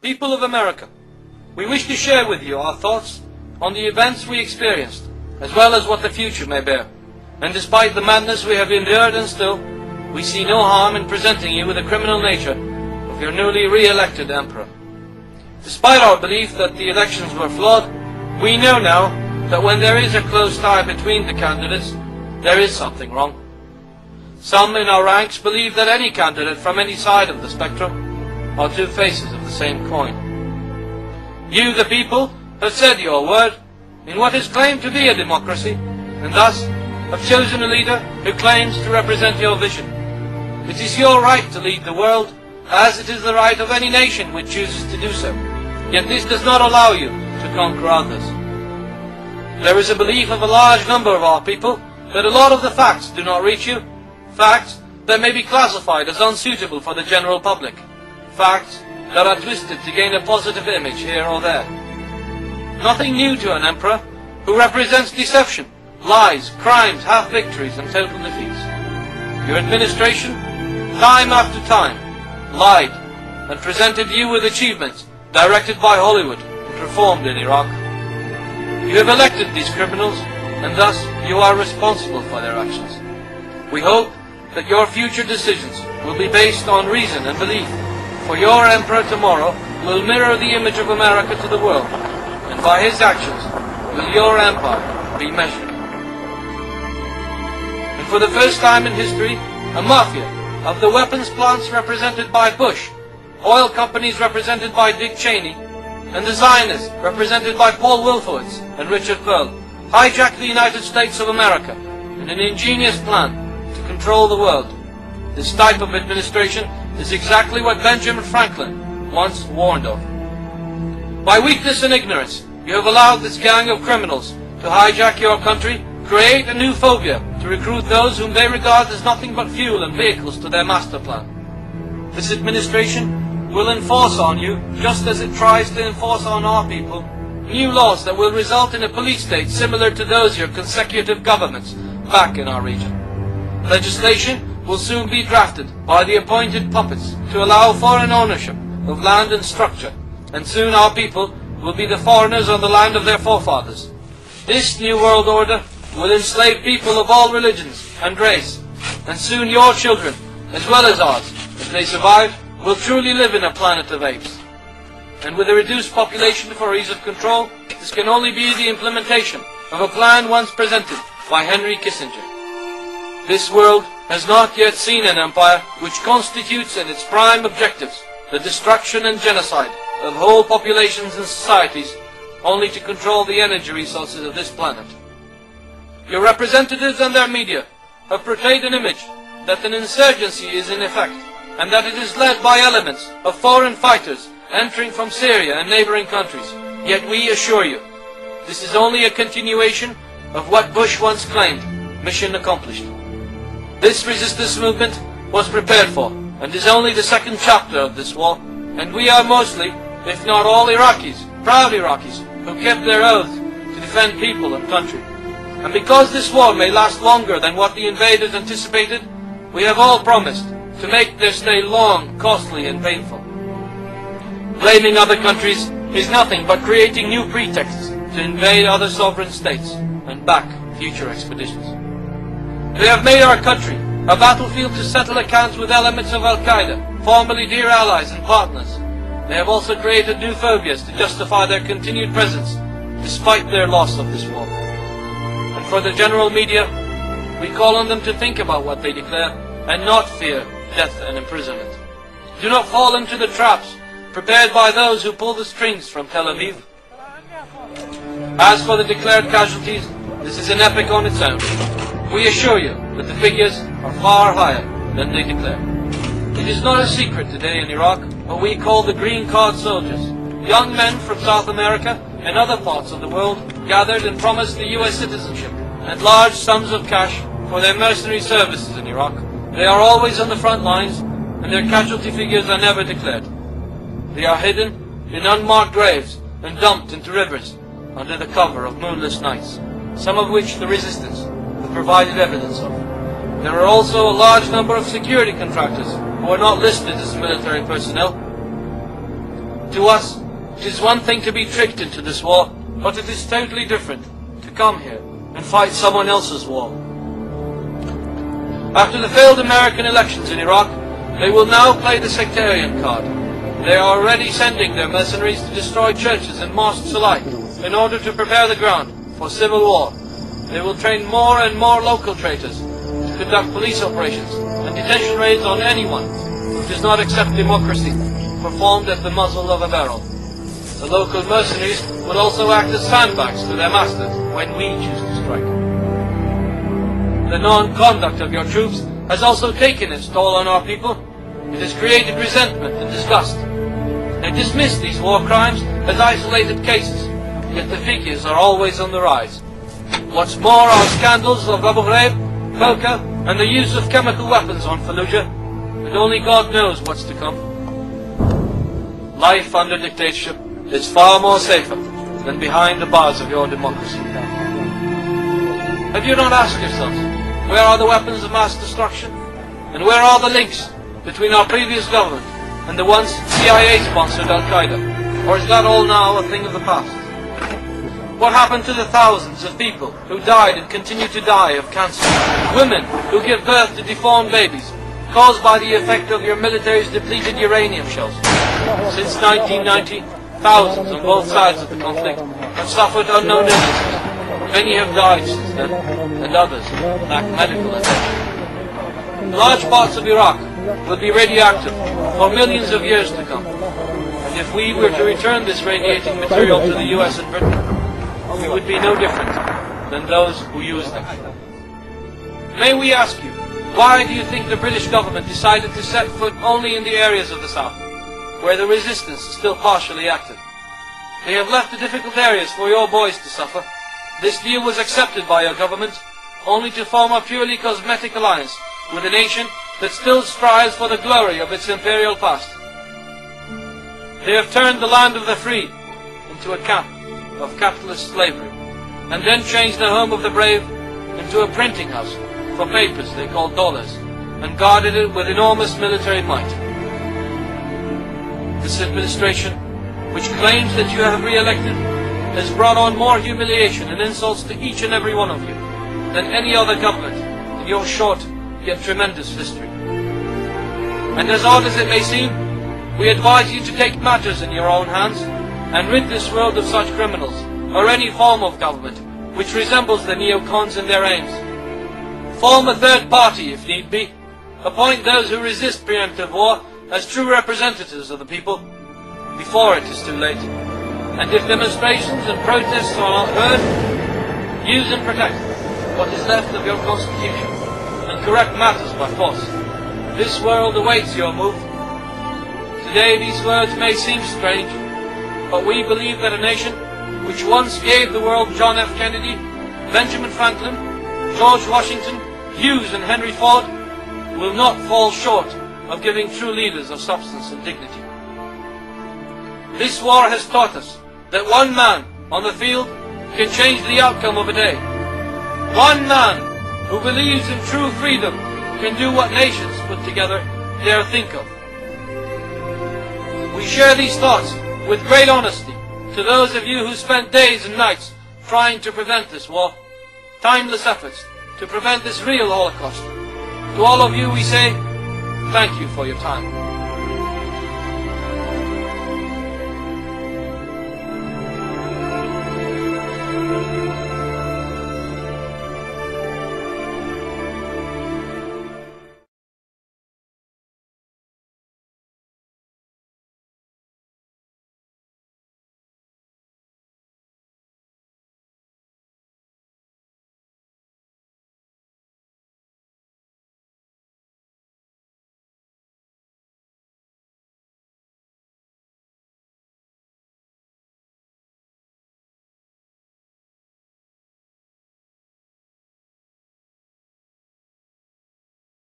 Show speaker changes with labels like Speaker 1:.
Speaker 1: People of America, we wish to share with you our thoughts on the events we experienced, as well as what the future may bear. And despite the madness we have endured and still, we see no harm in presenting you with the criminal nature of your newly re-elected emperor. Despite our belief that the elections were flawed, we know now that when there is a close tie between the candidates, there is something wrong. Some in our ranks believe that any candidate from any side of the spectrum are two faces of the same coin. You, the people, have said your word in what is claimed to be a democracy, and thus have chosen a leader who claims to represent your vision. It is your right to lead the world, as it is the right of any nation which chooses to do so. Yet this does not allow you to conquer others. There is a belief of a large number of our people that a lot of the facts do not reach you, facts that may be classified as unsuitable for the general public, facts that are twisted to gain a positive image here or there. Nothing new to an emperor who represents deception, lies, crimes, half-victories and total defeats. Your administration, time after time, lied and presented you with achievements directed by Hollywood and performed in Iraq. You have elected these criminals, and thus you are responsible for their actions. We hope that your future decisions will be based on reason and belief, for your emperor tomorrow will mirror the image of America to the world, and by his actions will your empire be measured. And for the first time in history, a mafia of the weapons plants represented by Bush, oil companies represented by Dick Cheney, and the Zionists represented by Paul Wolfowitz and Richard Pearl hijacked the United States of America in an ingenious plan to control the world. This type of administration is exactly what Benjamin Franklin once warned of. By weakness and ignorance, you have allowed this gang of criminals to hijack your country, create a new phobia to recruit those whom they regard as nothing but fuel and vehicles to their master plan. This administration will enforce on you, just as it tries to enforce on our people, new laws that will result in a police state similar to those of your consecutive governments back in our region. Legislation will soon be drafted by the appointed puppets to allow foreign ownership of land and structure, and soon our people will be the foreigners on the land of their forefathers. This new world order will enslave people of all religions and race, and soon your children, as well as ours, if they survive, will truly live in a planet of apes. And with a reduced population for ease of control, this can only be the implementation of a plan once presented by Henry Kissinger. This world has not yet seen an empire which constitutes in its prime objectives the destruction and genocide of whole populations and societies, only to control the energy resources of this planet. Your representatives and their media have portrayed an image that an insurgency is in effect, and that it is led by elements of foreign fighters entering from Syria and neighboring countries. Yet we assure you, this is only a continuation of what Bush once claimed, mission accomplished. This resistance movement was prepared for, and is only the second chapter of this war, and we are mostly, if not all Iraqis, proud Iraqis, who kept their oath to defend people and country. And because this war may last longer than what the invaders anticipated, we have all promised to make their stay long, costly and painful. Blaming other countries is nothing but creating new pretexts to invade other sovereign states and back future expeditions. They have made our country a battlefield to settle accounts with elements of Al-Qaeda, formerly dear allies and partners. They have also created new phobias to justify their continued presence, despite their loss of this war. And for the general media, we call on them to think about what they declare, and not fear death and imprisonment. Do not fall into the traps prepared by those who pull the strings from Tel Aviv. As for the declared casualties, this is an epic on its own. We assure you that the figures are far higher than they declare. It is not a secret today in Iraq what we call the green card soldiers. Young men from South America and other parts of the world gathered and promised the US citizenship and large sums of cash for their mercenary services in Iraq. They are always on the front lines, and their casualty figures are never declared. They are hidden in unmarked graves and dumped into rivers under the cover of moonless nights, some of which the resistance have provided evidence of. There are also a large number of security contractors who are not listed as military personnel. To us, it is one thing to be tricked into this war, but it is totally different to come here and fight someone else's war. After the failed American elections in Iraq, they will now play the sectarian card. They are already sending their mercenaries to destroy churches and mosques alike in order to prepare the ground for civil war. They will train more and more local traitors to conduct police operations and detention raids on anyone who does not accept democracy performed at the muzzle of a barrel. The local mercenaries will also act as sandbags to their masters when we choose to strike. The non-conduct of your troops has also taken its toll on our people. It has created resentment and disgust. They dismiss these war crimes as isolated cases, yet the figures are always on the rise. What's more are scandals of Abu Ghraib, coca, and the use of chemical weapons on Fallujah, and only God knows what's to come. Life under dictatorship is far more safer than behind the bars of your democracy. Have you not asked yourselves, where are the weapons of mass destruction? And where are the links between our previous government and the once CIA-sponsored Al-Qaeda? Or is that all now a thing of the past? What happened to the thousands of people who died and continue to die of cancer? Women who give birth to deformed babies, caused by the effect of your military's depleted uranium shells. Since 1990, thousands on both sides of the conflict have suffered unknown illnesses. Many have died since then, and others lack medical attention. Large parts of Iraq will be radioactive for millions of years to come. And if we were to return this radiating material to the US and Britain, we would be no different than those who use them. May we ask you, why do you think the British government decided to set foot only in the areas of the south, where the resistance is still partially active? They have left the difficult areas for your boys to suffer. This deal was accepted by your government, only to form a purely cosmetic alliance with a nation that still strives for the glory of its imperial past. They have turned the land of the free into a camp of capitalist slavery, and then changed the home of the brave into a printing house for papers they call dollars, and guarded it with enormous military might. This administration, which claims that you have re-elected, has brought on more humiliation and insults to each and every one of you than any other government in your short yet tremendous history. And as odd as it may seem, we advise you to take matters in your own hands and rid this world of such criminals, or any form of government which resembles the neocons in their aims. Form a third party if need be. Appoint those who resist preemptive war as true representatives of the people before it is too late. And if demonstrations and protests are not heard, use and protect what is left of your constitution and correct matters by force. This world awaits your move. Today these words may seem strange, but we believe that a nation which once gave the world John F. Kennedy, Benjamin Franklin, George Washington, Hughes and Henry Ford will not fall short of giving true leaders of substance and dignity. This war has taught us that one man on the field can change the outcome of a day. One man who believes in true freedom can do what nations put together dare think of. We share these thoughts with great honesty to those of you who spent days and nights trying to prevent this war, timeless efforts to prevent this real Holocaust. To all of you we say, thank you for your time.